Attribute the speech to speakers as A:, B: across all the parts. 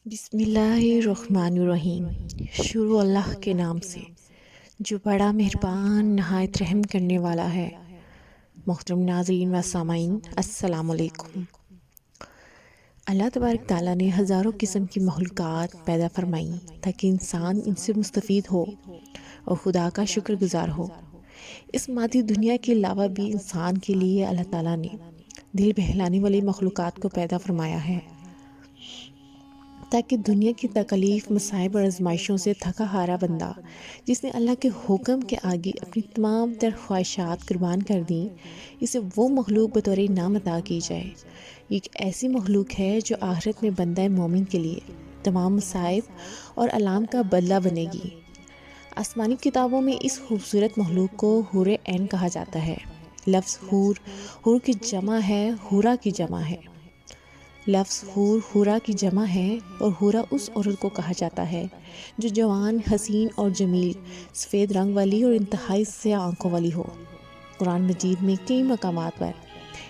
A: بسم اللہ الرحمن الرحیم۔ شروع اللہ کے نام سے جو بڑا مہربان نہایت رحم کرنے والا ہے۔ محترم ناظرین و سامعین، السلام علیکم۔ اللہ تبارک تعالیٰ نے ہزاروں قسم کی مخلوقات پیدا فرمائیں تاکہ انسان ان سے مستفید ہو اور خدا کا شکر گزار ہو۔ اس مادی دنیا کے علاوہ بھی انسان کے لیے اللہ تعالیٰ نے دل بہلانے والی مخلوقات کو پیدا فرمایا ہے تاکہ دنیا کی تکلیف، مصائب اور آزمائشوں سے تھکا ہارا بندہ جس نے اللہ کے حکم کے آگے اپنی تمام تر خواہشات قربان کر دیں، اسے وہ مخلوق بطور انعام عطا کی جائے۔ یہ ایک ایسی مخلوق ہے جو آخرت میں بندہ مومن کے لیے تمام مصائب اور آلام کا بدلہ بنے گی۔ آسمانی کتابوں میں اس خوبصورت مخلوق کو حور عین کہا جاتا ہے۔ لفظ حور کی جمع ہے، حورا کی جمع ہے۔ لفظ حورا کی جمع ہے اور حورا اس عورت کو کہا جاتا ہے جو جوان، حسین اور جمیل، سفید رنگ والی اور انتہائی سیاہ آنکھوں والی ہو۔ قرآن مجید میں کئی مقامات پر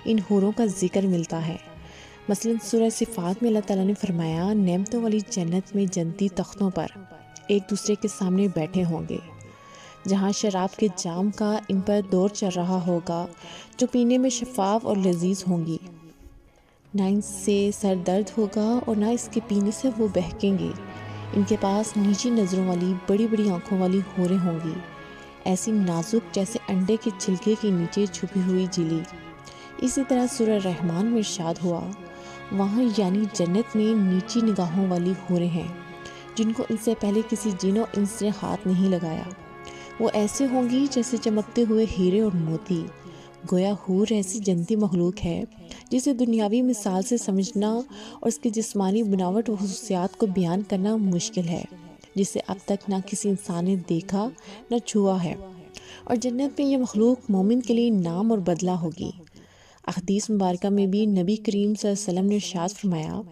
A: ان حوروں کا ذکر ملتا ہے۔ مثلاً سورہ صفات میں اللہ تعالیٰ نے فرمایا، نعمتوں والی جنت میں جنتی تختوں پر ایک دوسرے کے سامنے بیٹھے ہوں گے، جہاں شراب کے جام کا ان پر دور چل رہا ہوگا جو پینے میں شفاف اور لذیذ ہوں گی۔ نہ ان سے سر درد ہوگا اور نہ اس کے پینے سے وہ بہکیں گے۔ ان کے پاس نیچی نظروں والی بڑی بڑی آنکھوں والی حوریں ہوں گی، ایسی نازک جیسے انڈے کے چھلکے کے نیچے چھپی ہوئی جھلی۔ اسی طرح سورہ رحمان میں ارشاد ہوا، وہاں یعنی جنت میں نیچی نگاہوں والی حوریں ہیں جن کو ان سے پہلے کسی جن و انس نے ہاتھ نہیں لگایا۔ وہ ایسے ہوں گی جیسے چمکتے ہوئے ہیرے اور موتی۔ گویا حور ایسی جنتی مخلوق ہے جسے دنیاوی مثال سے سمجھنا اور اس کی جسمانی بناوٹ و خصوصیات کو بیان کرنا مشکل ہے، جسے اب تک نہ کسی انسان نے دیکھا نہ چھوا ہے۔ اور جنت میں یہ مخلوق مومن کے لیے نام اور بدلہ ہوگی۔ احادیث مبارکہ میں بھی نبی کریم صلی اللہ علیہ وسلم نے ارشاد فرمایا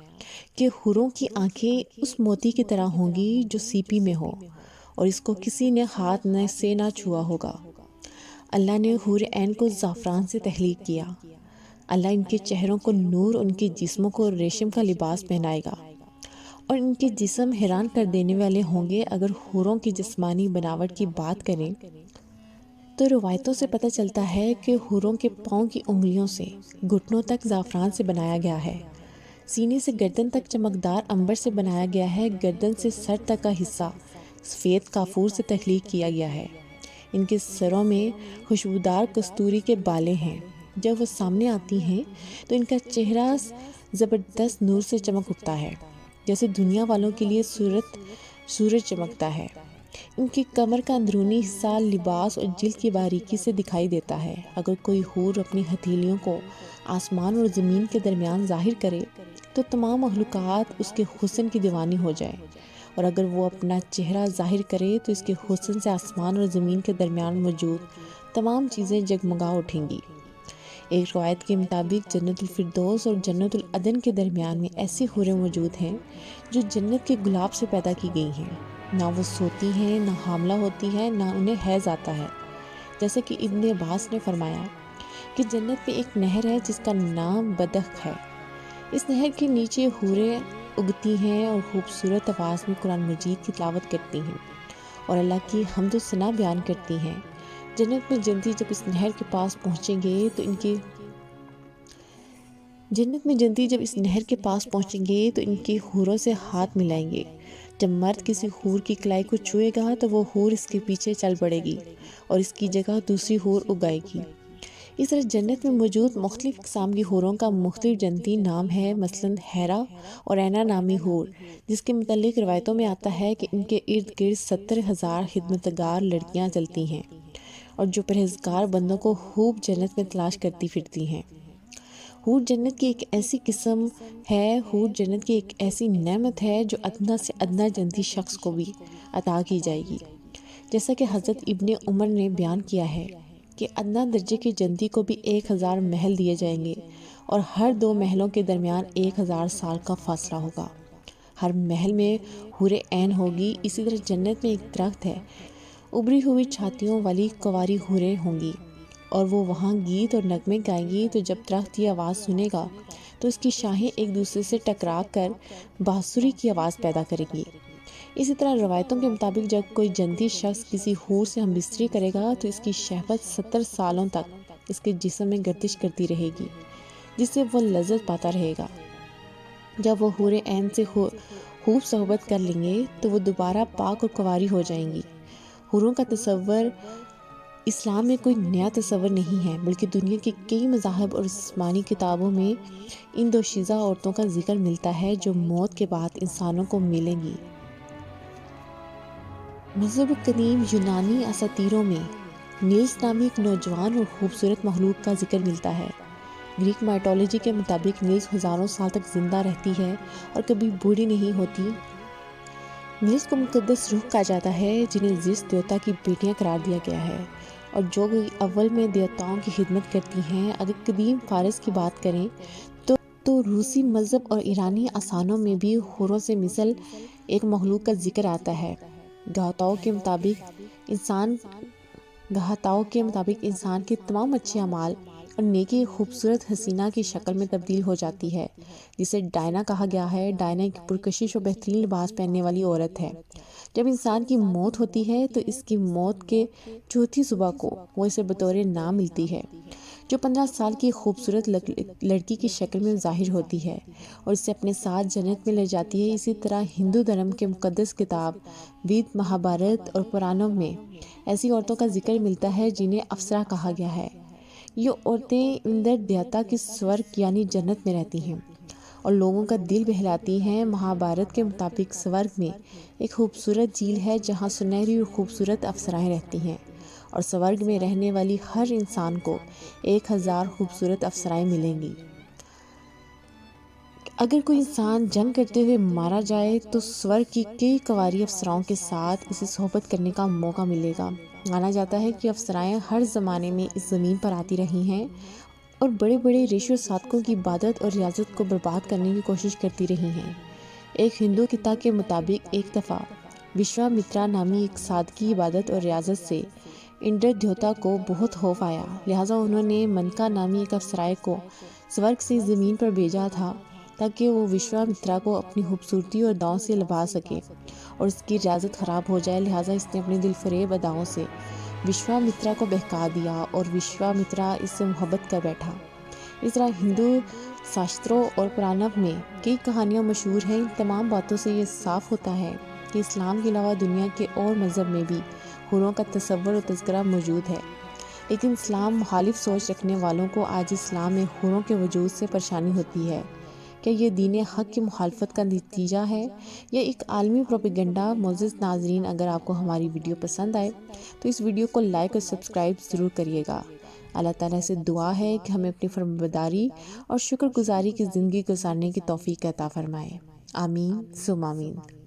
A: کہ حوروں کی آنکھیں اس موتی کی طرح ہوں گی جو سیپی میں ہو اور اس کو کسی نے ہاتھ سے نہ چھوا ہوگا۔ اللہ نے حور عین کو زعفران سے تخلیق کیا۔ اللہ ان کے چہروں کو نور، ان کے جسموں کو ریشم کا لباس پہنائے گا اور ان کے جسم حیران کر دینے والے ہوں گے۔ اگر حوروں کی جسمانی بناوٹ کی بات کریں تو روایتوں سے پتہ چلتا ہے کہ حوروں کے پاؤں کی انگلیوں سے گھٹنوں تک زعفران سے بنایا گیا ہے، سینے سے گردن تک چمکدار عنبر سے بنایا گیا ہے، گردن سے سر تک کا حصہ سفید کافور سے تخلیق کیا گیا ہے۔ ان کے سروں میں خوشبودار کستوری کے بالیں ہیں۔ جب وہ سامنے آتی ہیں تو ان کا چہرہ زبردست نور سے چمک اٹھتا ہے، جیسے دنیا والوں کے لیے سورج چمکتا ہے۔ ان کی کمر کا اندرونی حصہ لباس اور جلد کی باریکی سے دکھائی دیتا ہے۔ اگر کوئی حور اپنی ہتھیلیوں کو آسمان اور زمین کے درمیان ظاہر کرے تو تمام مخلوقات اس کے حسن کی دیوانی ہو جائے، اور اگر وہ اپنا چہرہ ظاہر کرے تو اس کے حسن سے آسمان اور زمین کے درمیان موجود تمام چیزیں جگمگا اٹھیں گی۔ ایک روایت کے مطابق جنت الفردوس اور جنت العدن کے درمیان میں ایسی حوریں موجود ہیں جو جنت کے گلاب سے پیدا کی گئی ہیں۔ نہ وہ سوتی ہیں، نہ حاملہ ہوتی ہیں، نہ انہیں حیض آتا ہے۔ جیسے کہ ابن عباس نے فرمایا کہ جنت میں ایک نہر ہے جس کا نام بدخ ہے۔ اس نہر کے نیچے حوریں اگتی ہیں اور خوبصورت آواز میں قرآن مجید کی تلاوت کرتی ہیں اور اللہ کی حمد و ثنا بیان کرتی ہیں۔ جنت میں جنتی جب اس نہر کے پاس پہنچیں گے تو ان کی حوروں سے ہاتھ ملائیں گے۔ جب مرد کسی حور کی کلائی کو چھوئے گا تو وہ حور اس کے پیچھے چل پڑے گی اور اس کی جگہ دوسری حور اگائے گی۔ اس طرح جنت میں موجود مختلف اقسام کی حوروں کا مختلف جنتی نام ہے۔ مثلاً حیرہ اور رینا نامی حور، جس کے متعلق روایتوں میں آتا ہے کہ ان کے ارد گرد 70,000 خدمتگار لڑکیاں چلتی ہیں اور جو پرہیزگار بندوں کو خوب جنت میں تلاش کرتی پھرتی ہیں۔ حور جنت کی ایک ایسی قسم ہے، حور جنت کی ایک ایسی نعمت ہے جو ادنا سے ادنا جنتی شخص کو بھی عطا کی جائے گی۔ جیسا کہ حضرت ابن عمر نے بیان کیا ہے کہ ادنا درجے کی جنتی کو بھی 1000 محل دیے جائیں گے اور ہر 2 محلوں کے درمیان 1000 سال کا فاصلہ ہوگا۔ ہر محل میں حور عین ہوگی۔ اسی طرح جنت میں ایک درخت ہے، ابری ہوئی چھاتیوں والی کنواری حوریں ہوں گی۔ اور وہ وہاں گیت اور نغمے گائیں گی، تو جب درخت یہ آواز سنے گا تو اس کی شاخیں ایک دوسرے سے ٹکرا کر بانسری کی آواز پیدا کریں گی۔ اسی طرح روایتوں کے مطابق جب کوئی جنتی شخص کسی حور سے ہم بستری کرے گا تو اس کی شہوت 70 سالوں تک اس کے جسم میں گردش کرتی رہے گی، جس سے وہ لذت پاتا رہے گا۔ جب وہ حور عین سے خوب صحبت کر لیں گے تو وہ دوبارہ پاک اور کنواری ہو جائیں گی۔ حوروں کا تصور اسلام میں کوئی نیا تصور نہیں ہے، بلکہ دنیا کے کئی مذاہب اور آسمانی کتابوں میں ان دوشیزہ عورتوں کا ذکر ملتا ہے جو موت کے بعد انسانوں کو ملیں گی۔ مذہب قدیم یونانی اساطیروں میں نیلس نامی ایک نوجوان اور خوبصورت مخلوق کا ذکر ملتا ہے۔ گریک مائٹولوجی کے مطابق نیلس ہزاروں سال تک زندہ رہتی ہے اور کبھی بوڑھی نہیں ہوتی۔ نیلس کو مقدس روح کہا جاتا ہے، جنہیں زیوس دیوتا کی بیٹیاں قرار دیا گیا ہے اور جو اول میں دیوتاؤں کی خدمت کرتی ہیں۔ اگر قدیم فارس کی بات کریں تو روسی مذہب اور ایرانی افسانوں میں بھی حوروں سے مثل ایک مخلوق کا ذکر آتا ہے۔ گہتاؤں کے مطابق انسان کے تمام اچھے اعمال اور نیکی خوبصورت حسینہ کی شکل میں تبدیل ہو جاتی ہے، جسے ڈائنا کہا گیا ہے۔ ڈائنا ایک پرکشش اور بہترین لباس پہننے والی عورت ہے۔ جب انسان کی موت ہوتی ہے تو اس کی موت کے چوتھی صبح کو وہ اسے بطور نام ملتی ہے، جو 15 سال کی خوبصورت لڑکی کی شکل میں ظاہر ہوتی ہے اور اسے اپنے ساتھ جنت میں لے جاتی ہے۔ اسی طرح ہندو دھرم کے مقدس کتاب وید، مہابھارت اور پرانوں میں ایسی عورتوں کا ذکر ملتا ہے جنہیں اپسرا کہا گیا ہے۔ یہ عورتیں اندر دیوتا کی سورگ یعنی جنت میں رہتی ہیں اور لوگوں کا دل بہلاتی ہیں۔ مہابھارت کے مطابق سورگ میں ایک خوبصورت جھیل ہے جہاں سنہری اور خوبصورت اپسرائیں رہتی ہیں، اور سورگ میں رہنے والی ہر انسان کو 1000 خوبصورت اپسرائیں ملیں گی۔ اگر کوئی انسان جنگ کرتے ہوئے مارا جائے تو سورگ کی کئی کنواری اپسراؤں کے ساتھ اسے صحبت کرنے کا موقع ملے گا۔ مانا جاتا ہے کہ اپسرائیں ہر زمانے میں اس زمین پر آتی رہی ہیں اور بڑے بڑے رشی و سادھکوں کی عبادت اور ریاضت کو برباد کرنے کی کوشش کرتی رہی ہیں۔ ایک ہندو کتاب کے مطابق ایک دفعہ وشوامترا نامی ایک سادھ کی عبادت اور ریاضت سے اندر دیوتا کو بہت خوف آیا، لہٰذا انہوں نے منکا نامی ایک اپسرائے کو سورگ سے زمین پر بھیجا تھا تاکہ وہ وشوامترا کو اپنی خوبصورتی اور اداؤں سے لبھا سکے اور اس کی ریاضت خراب ہو جائے۔ لہٰذا اس نے اپنے دل فریب اداؤں سے وشوامترا کو بہکا دیا اور وشوامترا اس سے محبت کر بیٹھا۔ اس طرح ہندو شاستروں اور پرانوں میں کئی کہانیاں مشہور ہیں۔ ان تمام باتوں سے یہ صاف ہوتا ہے کہ اسلام کے علاوہ دنیا کے اور مذہب میں بھی حوروں کا تصور و تذکرہ موجود ہے، لیکن اسلام مخالف سوچ رکھنے والوں کو آج اسلام میں حوروں کے وجود سے پریشانی ہوتی ہے۔ کیا یہ دین حق کی مخالفت کا نتیجہ ہے یا ایک عالمی پروپیگنڈا؟ معزز ناظرین، اگر آپ کو ہماری ویڈیو پسند آئے تو اس ویڈیو کو لائک اور سبسکرائب ضرور کریے گا۔ اللہ تعالیٰ سے دعا ہے کہ ہمیں اپنی فرمانبرداری اور شکر گزاری کی زندگی گزارنے کی توفیق عطا فرمائے۔ آمین ثم آمین۔